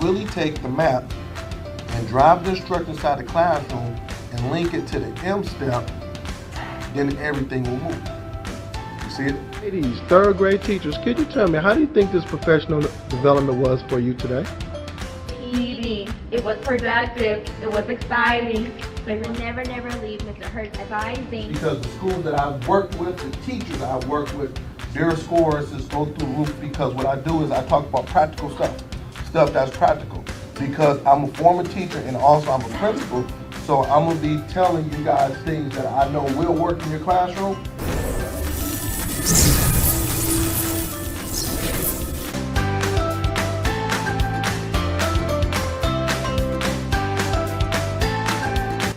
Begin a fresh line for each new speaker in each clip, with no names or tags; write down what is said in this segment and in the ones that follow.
really take the map and drive the instructor inside the classroom and link it to the M step, then everything will move. You see it?
Ladies, third grade teachers, could you tell me, how do you think this professional development was for you today?
Easy. It was productive. It was exciting.
We will never leave Mr. Hurt's advising.
Because the schools that I've worked with, the teachers I've worked with, their scores just go through the roof, because what I do is I talk about practical stuff that's practical. Because I'm a former teacher and also I'm a principal, so I'm gonna be telling you guys things that I know will work in your classroom.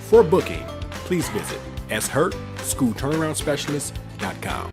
For booking, please visit shurtschoolturnaroundspecialist.com.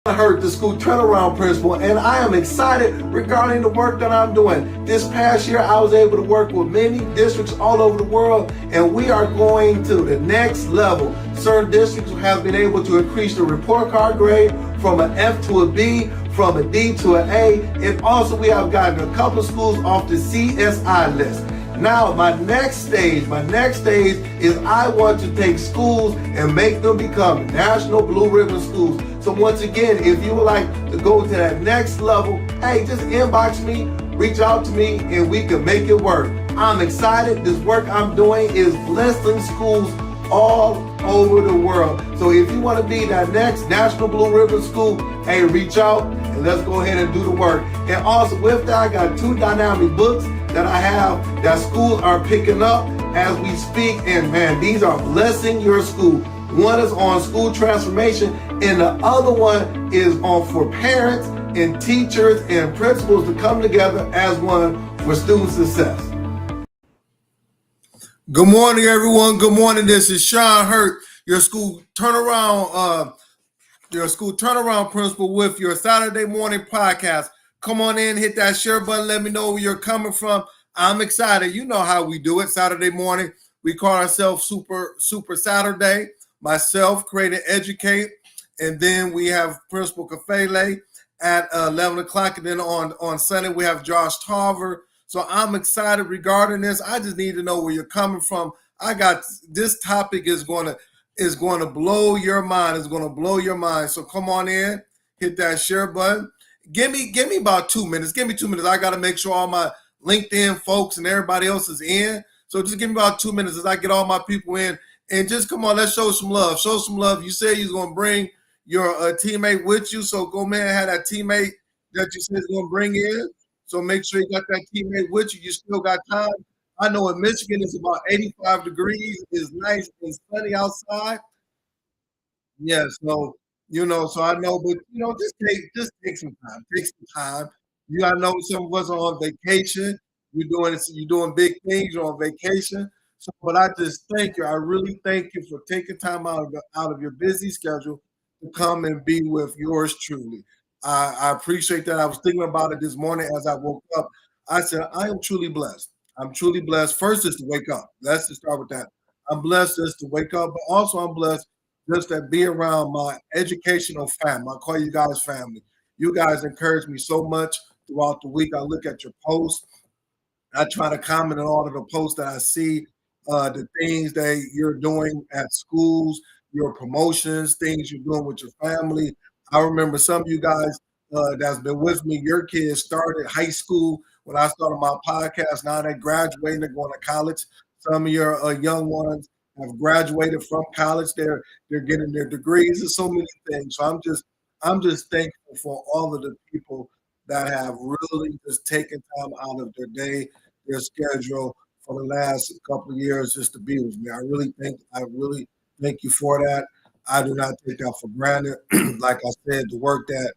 Hurt, the school turnaround principal, and I am excited regarding the work that I'm doing. This past year, I was able to work with many districts all over the world, and we are going to the next level. Certain districts have been able to increase the report card grade from an F to a B, from a D to an A, and also we have gotten a couple of schools off the CSI list. Now, my next stage is I want to take schools and make them become National Blue Ribbon schools. So once again, if you would like to go to that next level, hey, just inbox me, reach out to me, and we can make it work. I'm excited. This work I'm doing is blessing schools all over the world. So if you want to be that next National Blue Ribbon school, hey, reach out and let's go ahead and do the work. And also with that, I got 2 dynamic books that I have that schools are picking up as we speak, and man, these are blessing your school. One is on school transformation, and the other one is on for parents and teachers and principals to come together as one for student success. Good morning, everyone. Good morning. This is Sean Hurt, your school turnaround principal with your Saturday morning podcast. Come on in, hit that share button. Let me know where you're coming from. I'm excited. You know how we do it. Saturday morning, we call ourselves Super Saturday. Myself, Create and Educate, and then we have Principal Kafele at 11 o'clock, and then on Sunday we have Josh Tarver. So I'm excited regarding this. I just need to know where you're coming from. I got this topic is going to blow your mind. It's going to blow your mind. So come on in, hit that share button. Give me about 2 minutes. Give me 2 minutes. I got to make sure all my LinkedIn folks and everybody else is in. So just give me about 2 minutes as I get all my people in. And just come on, let's show some love. Show some love. You said you're going to bring your teammate with you. So go, man, have that teammate that you said is going to bring in. So make sure you got that teammate with you. You still got time. I know in Michigan it's about 85 degrees. It's nice and sunny outside. Yeah, so so I know, but just take some time. Take some time. I know some of us are on vacation. You're doing big things. You're on vacation. So, but I just thank you. I really thank you for taking time out of your busy schedule to come and be with yours truly. I appreciate that. I was thinking about it this morning as I woke up. I said, I am truly blessed. I'm truly blessed. First is to wake up. Let's just start with that. I'm blessed just to wake up, but also I'm blessed just to be around my educational family. I call you guys family. You guys encourage me so much throughout the week. I look at your posts. I try to comment on all of the posts that I see, the things that you're doing at schools, your promotions, things you're doing with your family. I remember some of you guys that's been with me, your kids started high school when I started my podcast. Now they're graduating, they're going to college. Some of your young ones have graduated from college. They're getting their degrees and so many things. So I'm just thankful for all of the people that have really just taken time out of their day, their schedule for the last couple of years just to be with me. I really thank you for that. I do not take that for granted. Like I said, the work that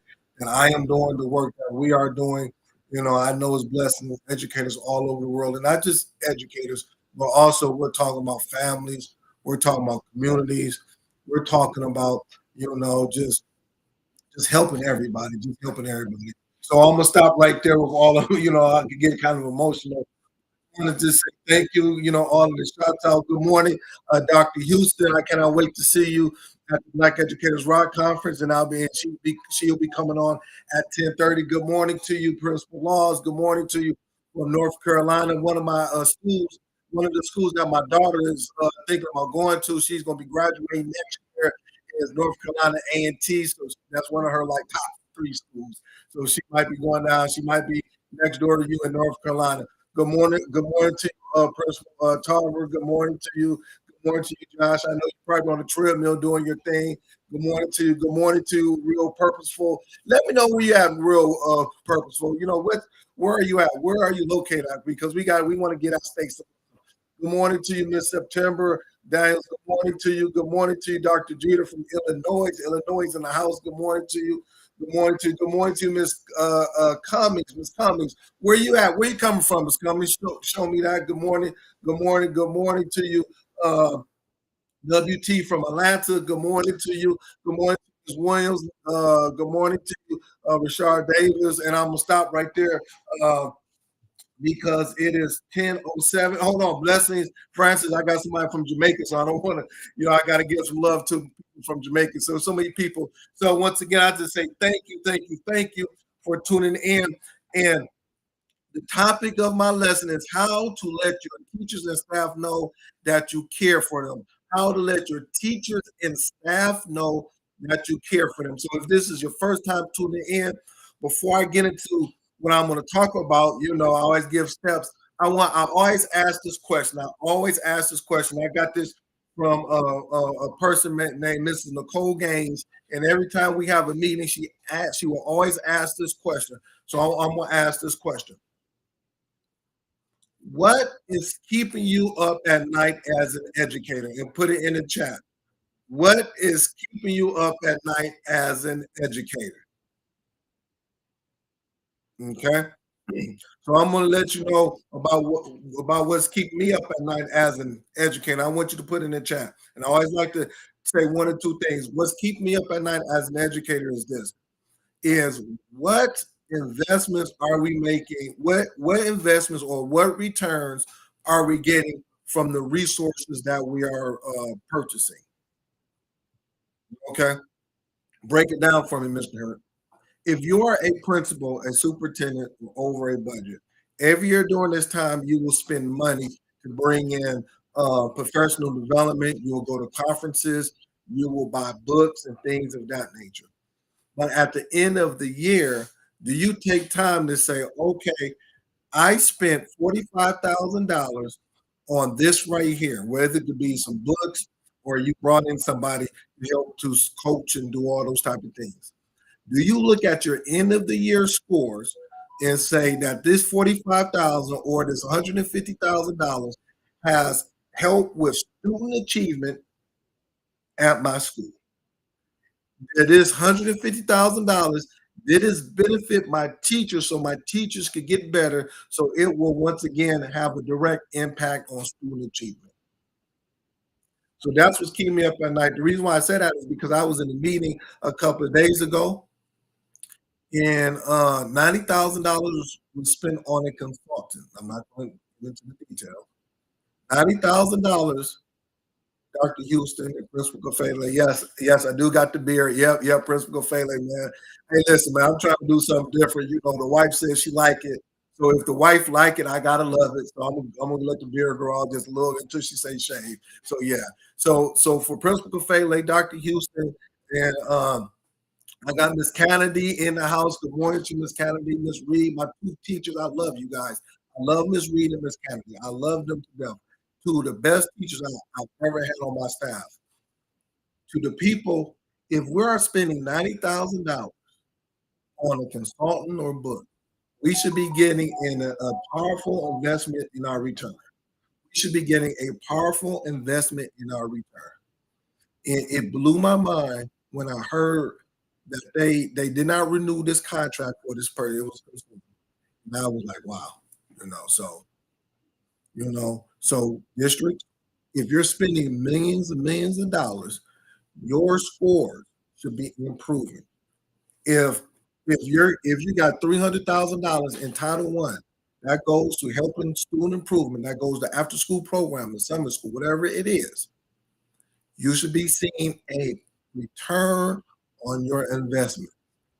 I am doing, the work that we are doing, I know is blessing educators all over the world, and not just educators, but also we're talking about families, we're talking about communities, we're talking about, just helping everybody, So I'm gonna stop right there with all of I could get kind of emotional wanted to say thank you, all of the shots out. Good morning, Dr. Houston. I cannot wait to see you at the Black Educators Rock Conference, and she'll be coming on at 10:30. Good morning to you, Principal Laws. Good morning to you from North Carolina. One of my schools, one of the schools that my daughter is thinking about going to. She's going to be graduating next year. Is North Carolina A&T, so that's one of her like top 3 schools. So she might be going down. She might be next door to you in North Carolina. Good morning. Good morning to you, Principal Tarver. Good morning to you. Good morning to you, Josh. I know you're probably on the treadmill doing your thing. Good morning to you. Good morning to you, Real Purposeful. Let me know where you at, Real Purposeful. Where are you at? Where are you located at? Because we want to get our stakes. Good morning to you, Miss September. Daniels, good morning to you. Good morning to you, Dr. Jeter from Illinois. Illinois in the house. Good morning to you. Good morning to you. Good morning to you, Miss Cummings. Miss Cummings, where you at? Where you coming from, Miss Cummings? Show me that. Good morning. Good morning. Good morning to you, WT from Atlanta. Good morning to you. Good morning to Ms. Williams. Good morning to you, Rashard Davis. And I'm gonna stop right there. Because it is 10:07. Hold on, blessings, Francis. I got somebody from Jamaica, so I don't want to, I got to give some love to people from Jamaica. So many people. So once again, I just say thank you for tuning in. And the topic of my lesson is how to let your teachers and staff know that you care for them. How to let your teachers and staff know that you care for them. So if this is your first time tuning in, before I get into what I'm going to talk about, I always give steps. I always ask this question. I got this from a person named Mrs. Nicole Gaines, and every time we have a meeting, she will always ask this question. So I'm going to ask this question. What is keeping you up at night as an educator? And put it in the chat. What is keeping you up at night as an educator? Okay, so I'm going to let you know about what's keeping me up at night as an educator. I want you to put in the chat, and I always like to say one or two things. What's keeping me up at night as an educator is this: what investments are we making? What investments or what returns are we getting from the resources that we are purchasing? Okay, break it down for me, Mr. Hurt. If you are a principal, a superintendent over a budget, every year during this time, you will spend money to bring in professional development. You will go to conferences. You will buy books and things of that nature. But at the end of the year, do you take time to say, okay, I spent $45,000 on this right here, whether it could be some books or you brought in somebody to help to coach and do all those type of things? Do you look at your end of the year scores and say that this $45,000 or this $150,000 has helped with student achievement at my school? Did this $150,000, did this benefit my teachers so my teachers could get better, so it will once again have a direct impact on student achievement? So that's what's keeping me up at night. The reason why I said that is because I was in a meeting a couple of days ago, and $90,000 was spent on a consultant. I'm not going into the detail. $90,000, Dr. Houston and Principal Kofele. Yes, I do got the beard. Yep, Principal Kofele, man. Hey, listen, man, I'm trying to do something different. The wife says she like it. So if the wife like it, I gotta love it. So I'm gonna let the beard grow out just a little until she say shave. So yeah. So for Principal Kofele, Dr. Houston, and I got Miss Kennedy in the house. Good morning to Miss Kennedy, Miss Reed, my 2 teachers. I love you guys. I love Miss Reed and Miss Kennedy. I love them to death. 2 of the best teachers I've ever had on my staff. To the people, if we're spending $90,000 on a consultant or book, we should be getting a powerful investment in our return. We should be getting a powerful investment in our return. And it blew my mind when I heard that they did not renew this contract for this person. And I was like, wow, so district, if you're spending millions and millions of dollars, your scores should be improving. If you got $300,000 in Title I that goes to helping student improvement, that goes to after school program, the summer school, whatever it is, you should be seeing a return on your investment.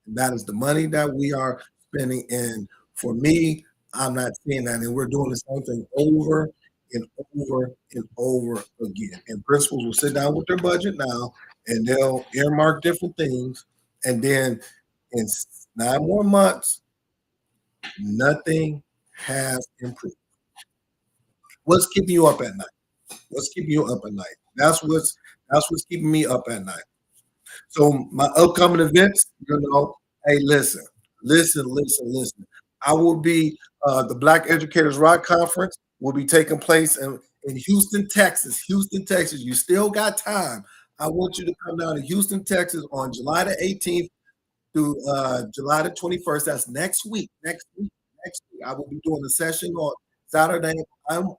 And that is the money that we are spending. And for me, I'm not seeing that. And we're doing the same thing over and over and over again. And principals will sit down with their budget now and they'll earmark different things. And then in 9 more months, nothing has improved. What's keeping you up at night? What's keeping you up at night? That's what's keeping me up at night. So my upcoming events, hey, listen. I will be the Black Educators Rock Conference will be taking place in Houston, Texas. Houston, Texas. You still got time. I want you to come down to Houston, Texas on July the 18th through July the 21st. That's next week. Next week. I will be doing a session on Saturday. I am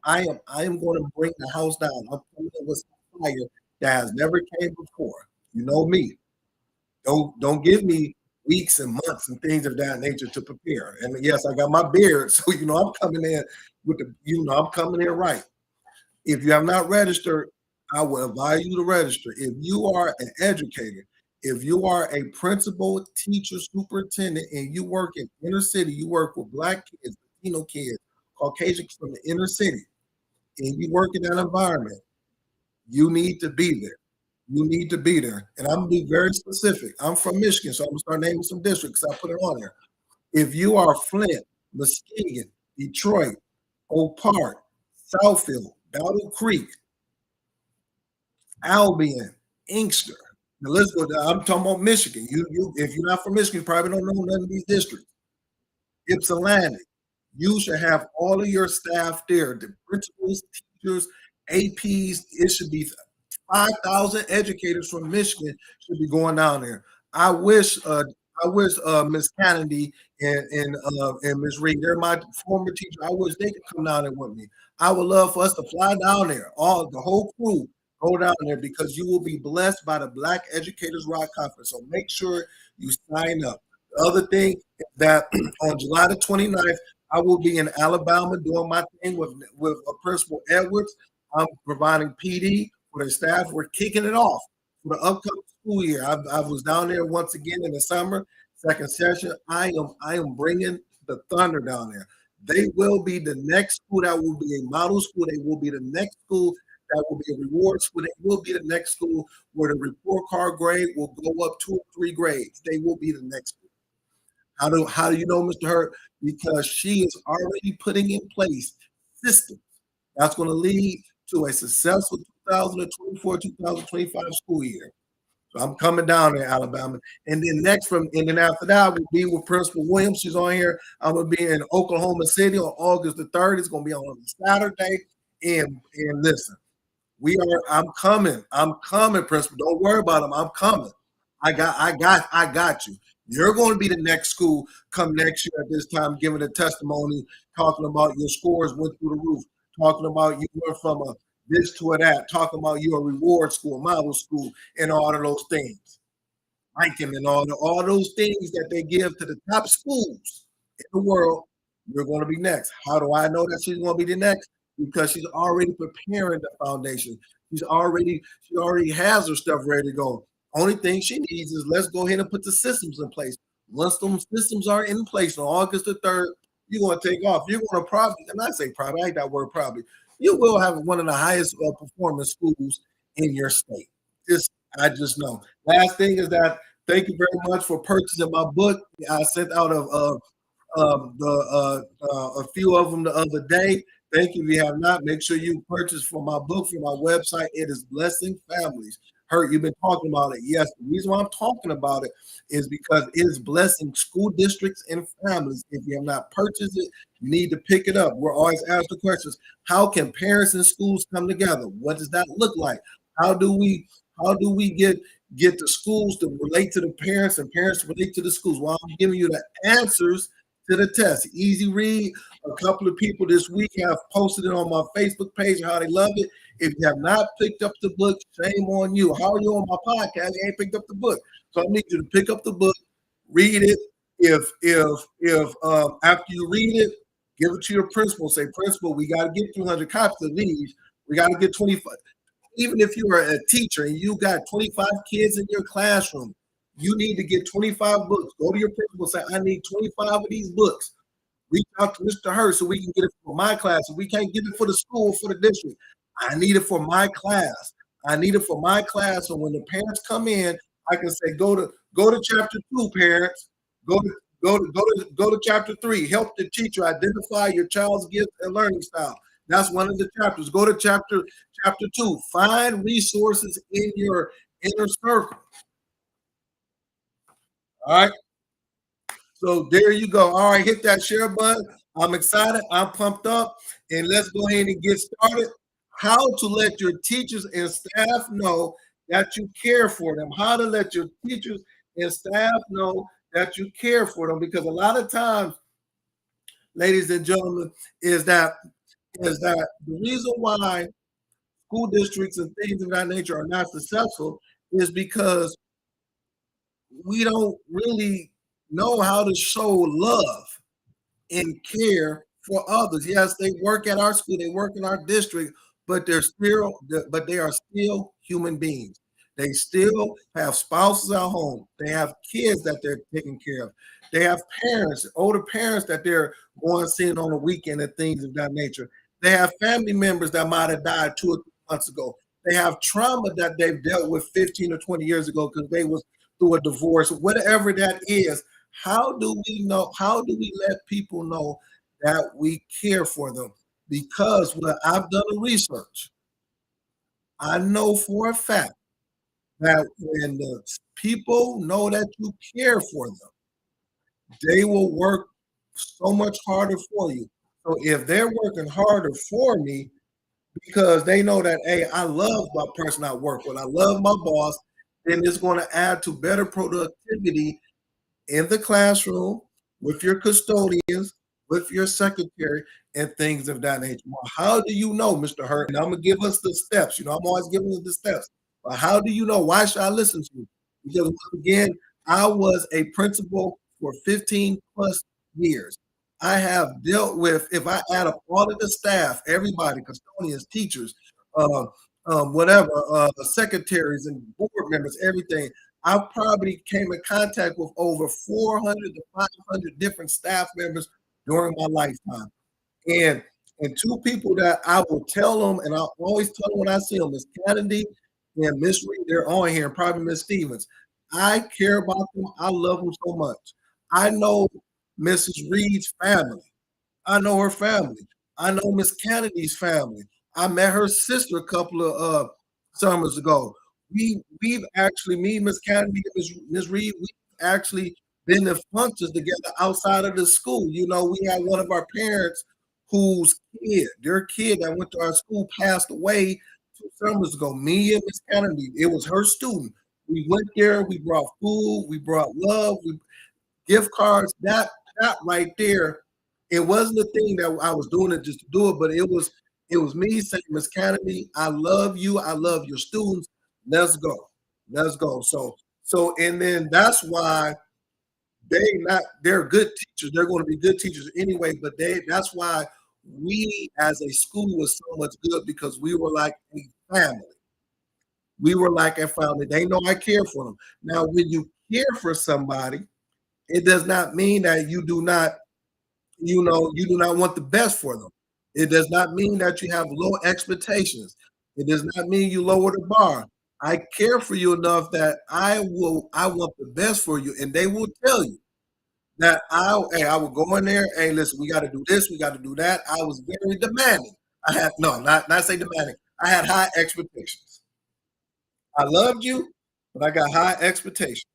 going to bring the house down. I'm coming in with some fire that has never came before. You know me. Don't give me weeks and months and things of that nature to prepare. And yes, I got my beard, so I'm coming in with I'm coming in right. If you have not registered, I will advise you to register. If you are an educator, if you are a principal, teacher, superintendent, and you work in inner city, you work with Black kids, Latino kids, Caucasians from the inner city, and you work in that environment, you need to be there. You need to be there. And I'm going to be very specific. I'm from Michigan, so I'm going to start naming some districts. I put it on there. If you are Flint, Muskegon, Detroit, Oak Park, Southfield, Battle Creek, Albion, Inkster, now let's go down. I'm talking about Michigan. If you're not from Michigan, you probably don't know none of these districts. Ypsilanti, you should have all of your staff there, the principals, teachers, APs. It should be 5,000 educators from Michigan should be going down there. I wish Miss Kennedy and Miss Reed, they're my former teacher. I wish they could come down there with me. I would love for us to fly down there, the whole crew, go down there, because you will be blessed by the Black Educators Rock Conference. So make sure you sign up. The other thing is that on July the 29th, I will be in Alabama doing my thing with Principal Edwards. I'm providing PD for the staff. We're kicking it off for the upcoming school year. I was down there once again in the summer, second session. I am bringing the thunder down there. They will be the next school that will be a model school. They will be the next school that will be a reward school. They will be the next school where the report card grade will go up 2 or 3 grades. They will be the next school. How do you know, Mr. Hurt? Because she is already putting in place systems that's going to lead to a successful 2024-2025 school year. So I'm coming down there, Alabama. And then after that, I will be with Principal Williams. She's on here. I'm going to be in Oklahoma City on August the 3rd. It's going to be on a Saturday. And listen, I'm coming, Principal. Don't worry about them. I'm coming. I got you. You're going to be the next school come next year at this time, giving a testimony, talking about your scores went through the roof, talking about you went from a this to a that, talking about you're a reward school, model school, and all of those things. Ranking and all those things that they give to the top schools in the world. You're going to be next. How do I know that she's going to be the next? Because she's already preparing the foundation. She already has her stuff ready to go. Only thing she needs is let's go ahead and put the systems in place. Once those systems are in place on August the 3rd, you're going to take off. You're going to probably, and I say probably, I hate that word probably, you will have one of the highest performing schools in your state. I just know. Last thing is that thank you very much for purchasing my book. I sent out a few of them the other day. Thank you. If you have not, make sure you purchase from my book from my website. It is Blessing Families. Hurt, you've been talking about it. Yes, the reason why I'm talking about it is because it is blessing school districts and families. If you have not purchased it, you need to pick it up. We're always asked the questions: how can parents and schools come together? What does that look like? How do we get the schools to relate to the parents and parents to relate to the schools? Well, I'm giving you the answers to the test. Easy read. A couple of people this week have posted it on my Facebook page and how they love it. If you have not picked up the book, shame on you. How are you on my podcast? You ain't picked up the book. So I need you to pick up the book, read it. If after you read it, Give it to your principal. Say, principal, we got to get 200 copies of these. We got to get 25. Even if you are a teacher and you got 25 kids in your classroom, you need to get 25 books. Go to your principal, say, I need 25 of these books. Reach out to Mr. Hurst so we can get it for my class. If we can't get it for the school, for the district, I need it for my class. I need it for my class. So when the parents come in, I can say, go to chapter 2, parents. Go to chapter 3. Help the teacher identify your child's gift and learning style. That's one of the chapters. Go to chapter 2. Find resources in your inner circle. All right. So there you go. All right, hit that share button. I'm excited. I'm pumped up. And let's go ahead and get started. How to let your teachers and staff know that you care for them. How to let your teachers and staff know that you care for them. Because a lot of times, ladies and gentlemen, is that the reason why school districts and things of that nature are not successful is because we don't really know how to show love and care for others. Yes, they work at our school, they work in our district, but they are still human beings. They still have spouses at home. They have kids that they're taking care of. They have parents, older parents that they're going seeing on the weekend and things of that nature. They have family members that might have died 2 or 3 months ago. They have trauma that they've dealt with 15 or 20 years ago because they was through a divorce, whatever that is. How do we know? How do we let people know that we care for them? Because when I've done the research, I know for a fact that when the people know that you care for them, they will work so much harder for you. So if they're working harder for me because they know that, hey, I love my person I work with, I love my boss, then it's going to add to better productivity in the classroom, with your custodians, with your secretary, and things of that nature. Well, how do you know, Mr. Hurt? And I'm going to give us the steps. I'm always giving us the steps. But how do you know? Why should I listen to you? Because, again, I was a principal for 15 plus years. I have dealt with, if I add up all of the staff, everybody, custodians, teachers, secretaries and board members, everything, I probably came in contact with over 400 to 500 different staff members during my lifetime. And 2 people that I will tell them, and I always tell them when I see them, Miss Kennedy and Miss Reed, they're on here, and probably Miss Stevens. I care about them. I love them so much. I know Mrs. Reed's family. I know her family. I know Miss Kennedy's family. I met her sister a couple of summers ago. We've actually, me, Miss Kennedy, Miss Reed, we've actually been in functions together outside of the school. We had one of our parents whose their kid that went to our school passed away 2 summers ago. Me and Miss Kennedy, it was her student. We went there, we brought food, we brought love, gift cards. That right there, it wasn't a thing that I was doing it just to do it, but it was me saying, Miss Kennedy, I love you, I love your students. Let's go. So, and then that's why they're good teachers. They're going to be good teachers anyway, but that's why we as a school was so much good, because we were like a family. We were like a family. They know I care for them. Now, when you care for somebody, it does not mean that you do not want the best for them. It does not mean that you have low expectations. It does not mean you lower the bar. I care for you enough that I want the best for you, and they will tell you that I will go in there. Hey, listen, we got to do this, we got to do that. I was very demanding. Not say demanding. I had high expectations. I loved you, but I got high expectations.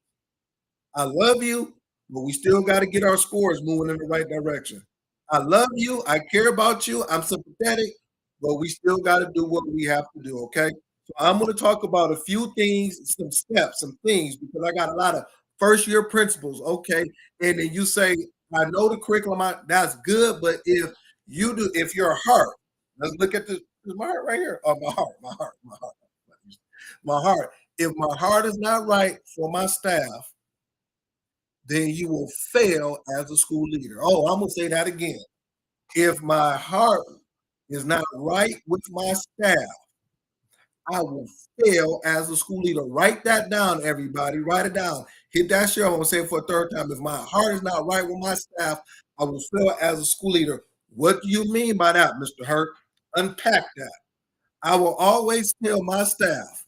I love you, but we still got to get our scores moving in the right direction. I love you. I care about you. I'm sympathetic, but we still got to do what we have to do, okay? So I'm going to talk about a few things, some steps, some things, because I got a lot of first-year principals, okay? And then you say, I know the curriculum, that's good, but if your heart, let's look at this, is my heart right here? Oh, my heart. If my heart is not right for my staff, then you will fail as a school leader. Oh, I'm going to say that again. If my heart is not right with my staff, I will fail as a school leader. Write that down, everybody. Write it down. Hit that share. I'm going to say it for a third time. If my heart is not right with my staff, I will fail as a school leader. What do you mean by that, Mr. Hurt? Unpack that. I will always tell my staff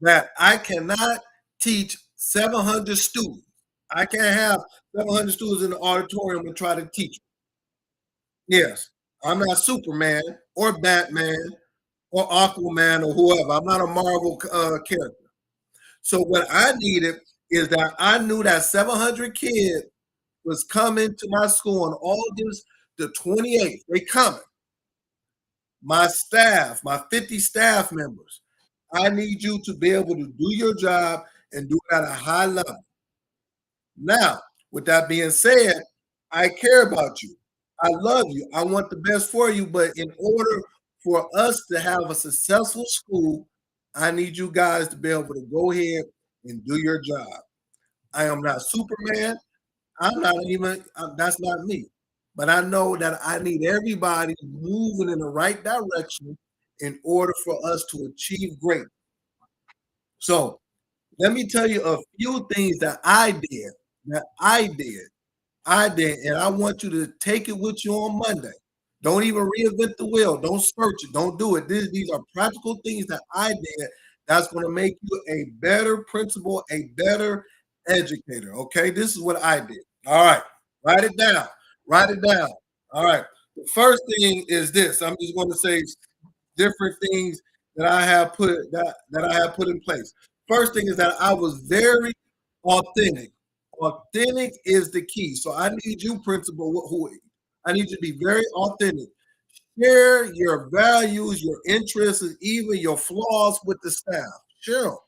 that I cannot teach 700 students. I can't have 700 students in the auditorium and try to teach. Yes, I'm not Superman or Batman or Aquaman or whoever. I'm not a Marvel character. So what I needed is that I knew that 700 kids was coming to my school on August the 28th. They coming. My staff, my 50 staff members, I need you to be able to do your job and do it at a high level. Now, with that being said, I care about you. I love you. I want the best for you. But in order for us to have a successful school, I need you guys to be able to go ahead and do your job. I am not Superman. I'm not even, that's not me. But I know that I need everybody moving in the right direction in order for us to achieve greatness. So let me tell you a few things that I did, and I want you to take it with you on Monday. Don't even reinvent the wheel. Don't search it. Don't do it. These are practical things that I did that's going to make you a better principal, a better educator. Okay, this is what I did. All right, write it down. Write it down. All right. The first thing is this. I'm just going to say different things that I have put in place. First thing is that I was very authentic. Authentic is the key. So I need you, principal, I need you to be very authentic. Share your values, your interests, and even your flaws with the staff. Share them.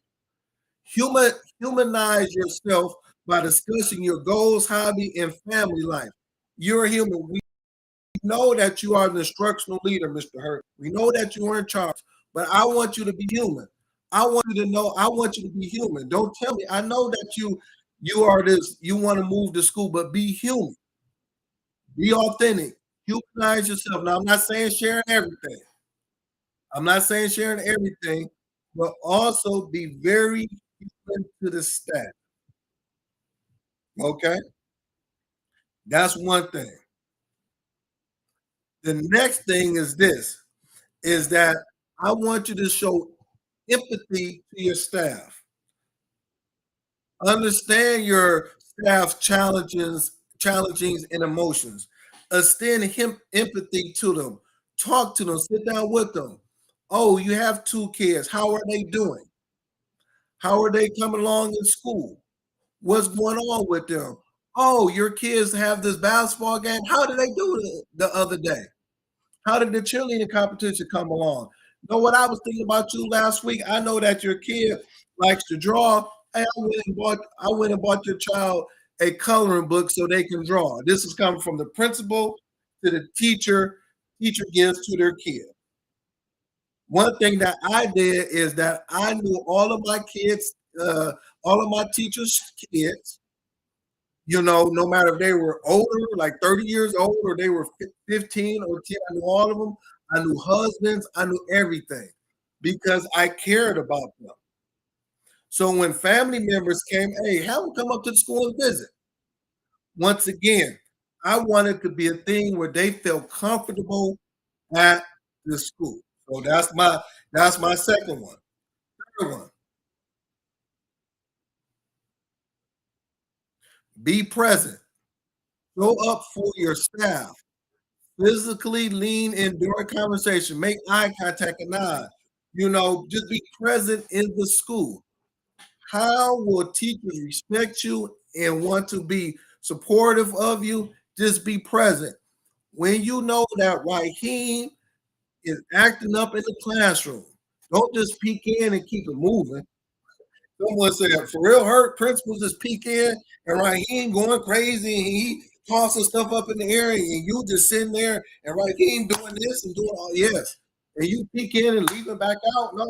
Humanize yourself by discussing your goals, hobby, and family life. You're a human. We know that you are an instructional leader, Mr. Hurt. We know that you are in charge, but I want you to be human. I want you to know, I want you to be human. Don't tell me. I know that you are this, you want to move to school, but be human. Be authentic. Humanize yourself. Now, I'm not saying sharing everything. But also be very human to the staff. Okay? That's one thing. The next thing is this, is that I want you to show empathy to your staff. Understand your staff's challenges and emotions. Extend empathy to them. Talk to them. Sit down with them. Oh, you have 2 kids. How are they doing? How are they coming along in school? What's going on with them? Oh, your kids have this basketball game. How did they do it the other day? How did the cheerleading competition come along? You know what I was thinking about you last week? I know that your kid likes to draw. Hey, I went and bought your child a coloring book so they can draw. This is coming from the principal to the teacher. Teacher gives to their kid. One thing that I did is that I knew all of my kids, all of my teachers' kids, you know, no matter if they were older, like 30 years old, or they were 15 or 10, I knew all of them. I knew husbands, I knew everything because I cared about them. So when family members came, hey, have them come up to the school and visit. Once again, I wanted to be a thing where they felt comfortable at the school. So that's my second one. Third one. Be present. Show up for your staff. Physically lean in during conversation. Make eye contact and nod. You know, just be present in the school. How will teachers respect you and want to be supportive of you? Just be present. When you know that Raheem is acting up in the classroom, don't just peek in and keep it moving. Someone said, for real hurt, principals just peek in and Raheem going crazy and he tossing stuff up in the air and you just sitting there and Raheem doing this and doing all, yes. And you peek in and leave it back out. No.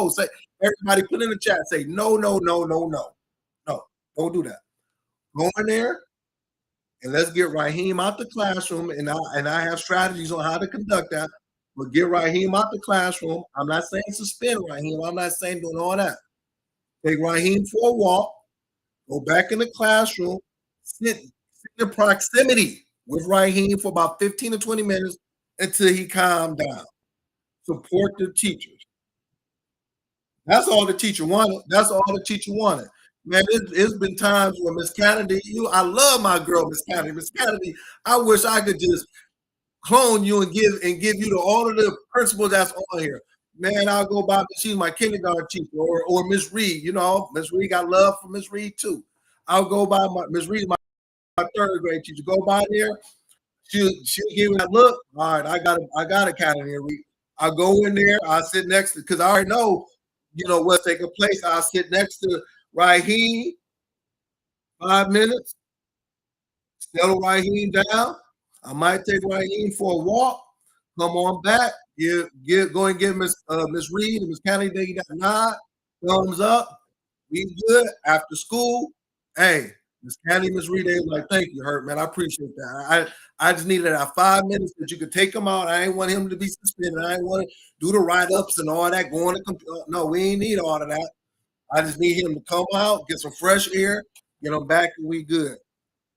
Say, everybody put in the chat, say, no. No, don't do that. Go in there, and let's get Raheem out the classroom. And I have strategies on how to conduct that. But get Raheem out the classroom. I'm not saying suspend Raheem. I'm not saying doing all that. Take Raheem for a walk. Go back in the classroom. Sit in proximity with Raheem for about 15 to 20 minutes until he calmed down. Support the teachers. That's all the teacher wanted. That's all the teacher wanted. Man, it's been times where Miss Kennedy, I love my girl, Miss Kennedy. Miss Kennedy, I wish I could just clone you and give you all of the principles that's on here. Man, I'll go by. She's my kindergarten teacher, or Miss Reed. Miss Reed got love for Miss Reed too. I'll go by Miss Reed, my third grade teacher. Go by there. She'll give me that look. All right, I got Academy Reed. I'll go in there. I'll sit next to, because I already know, what's taking place. I'll sit next to Raheem, 5 minutes. Settle Raheem down. I might take Raheem for a walk. Come on back. Go and give Miss Reed and Miss Kennedy that nod, thumbs up. We good after school. Hey, Miss Kennedy, Miss Reed, they like, thank you, Hurt, man. I appreciate that. I just needed that 5 minutes that you could take him out. I ain't want him to be suspended. I ain't want to do the write-ups and all that. Going to no, we ain't need all of that. I just need him to come out, get some fresh air, get him back, and we good.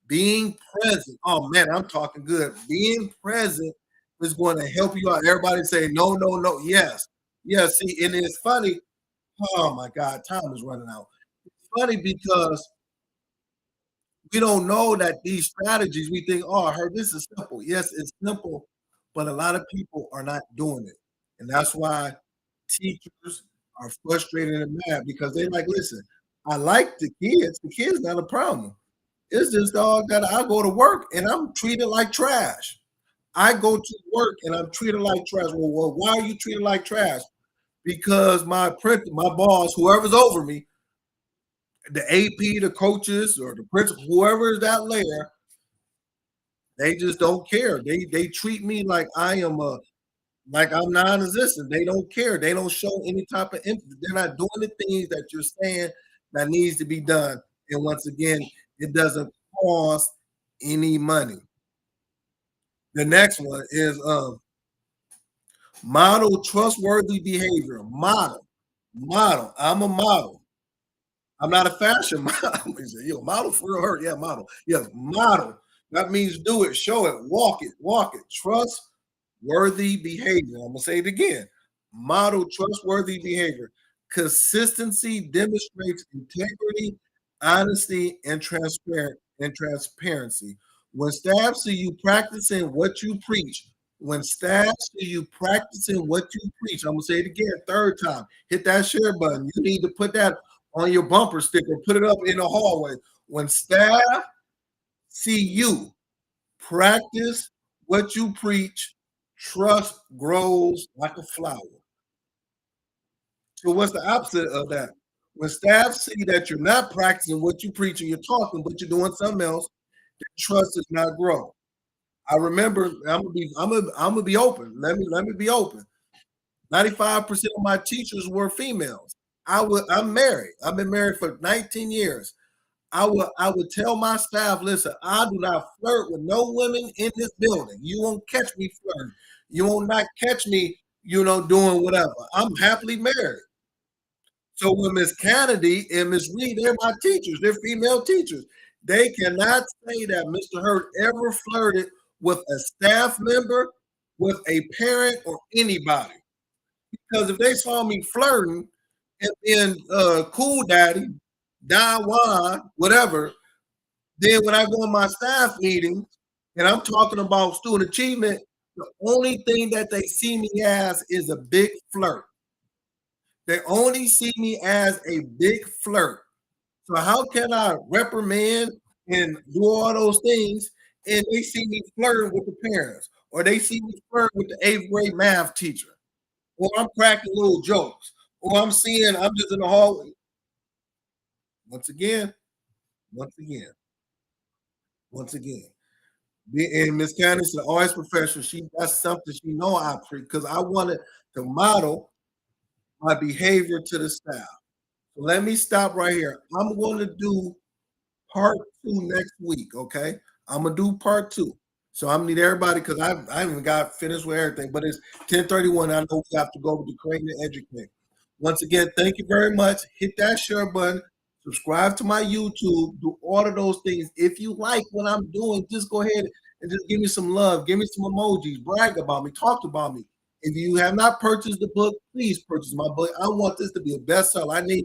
Being present. Oh man, I'm talking good. Being present is going to help you out. Everybody say no, no, no. Yes. Yes. See, and it's funny. Oh my God, time is running out. It's funny because we don't know that these strategies, we think, oh, this is simple. Yes, it's simple, but a lot of people are not doing it. And that's why teachers are frustrated and mad, because they're like, listen, I like the kids not a problem. It's just that I go to work and I'm treated like trash. I go to work and I'm treated like trash. Well, why are you treated like trash? Because my boss, whoever's over me, the AP, the coaches, or the principal, whoever is that layer, they just don't care. They treat me like I'm non-existent. They don't care. They don't show any type of empathy. They're not doing the things that you're saying that needs to be done. And once again, it doesn't cost any money. The next one is model trustworthy behavior. Model. I'm a model. I'm not a fashion model. Yo, model for her. Yeah, model. Yes, model. That means do it, show it, walk it. Trustworthy behavior. I'm gonna say it again. Model trustworthy behavior. Consistency demonstrates integrity, honesty, and transparency. When staff see you practicing what you preach, I'm gonna say it again, third time. Hit that share button. You need to put that on your bumper sticker, put it up in the hallway. When staff see you practice what you preach, trust grows like a flower. So what's the opposite of that? When staff see that you're not practicing what you preach and you're talking, but you're doing something else, the trust does not grow. I remember, I'm gonna be open. Let me be open. 95% of my teachers were females. I'm married. I've been married for 19 years. I would tell my staff, listen, I do not flirt with no women in this building. You won't catch me flirting. You will not catch me, doing whatever. I'm happily married. So when Miss Kennedy and Miss Reed, they're my teachers. They're female teachers. They cannot say that Mr. Hurt ever flirted with a staff member, with a parent, or anybody. Because if they saw me flirting and then Cool Daddy, Don Juan, whatever, then when I go in my staff meetings and I'm talking about student achievement, the only thing that they see me as is a big flirt. They only see me as a big flirt. So how can I reprimand and do all those things and they see me flirting with the parents, or they see me flirting with the 8th grade math teacher, or I'm cracking little jokes, or I'm just in the hallway. Once again. And Miss Candace is always professional. That's something she know I preach, because I wanted to model my behavior to the staff. So let me stop right here. I'm going to do part 2 next week, okay? I'm gonna do part 2. So I'm gonna need everybody because I haven't even got finished with everything, but it's 10:31. I know we have to go to Create and Educate. Once again, thank you very much. Hit that share button, subscribe to my YouTube, do all of those things. If you like what I'm doing, just go ahead and just give me some love, give me some emojis, brag about me, talk about me. If you have not purchased the book, please purchase my book. I want this to be a bestseller. I need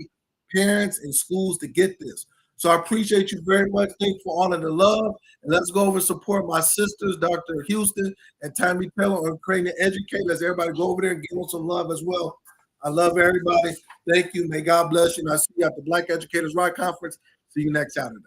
parents and schools to get this. So I appreciate you very much. Thank you for all of the love. And let's go over and support my sisters, Dr. Houston and Tammy Taylor on Create and Educate. Let's everybody go over there and give them some love as well. I love everybody. Thank you. May God bless you. And I'll see you at the Black Educators Rock Conference. See you next Saturday.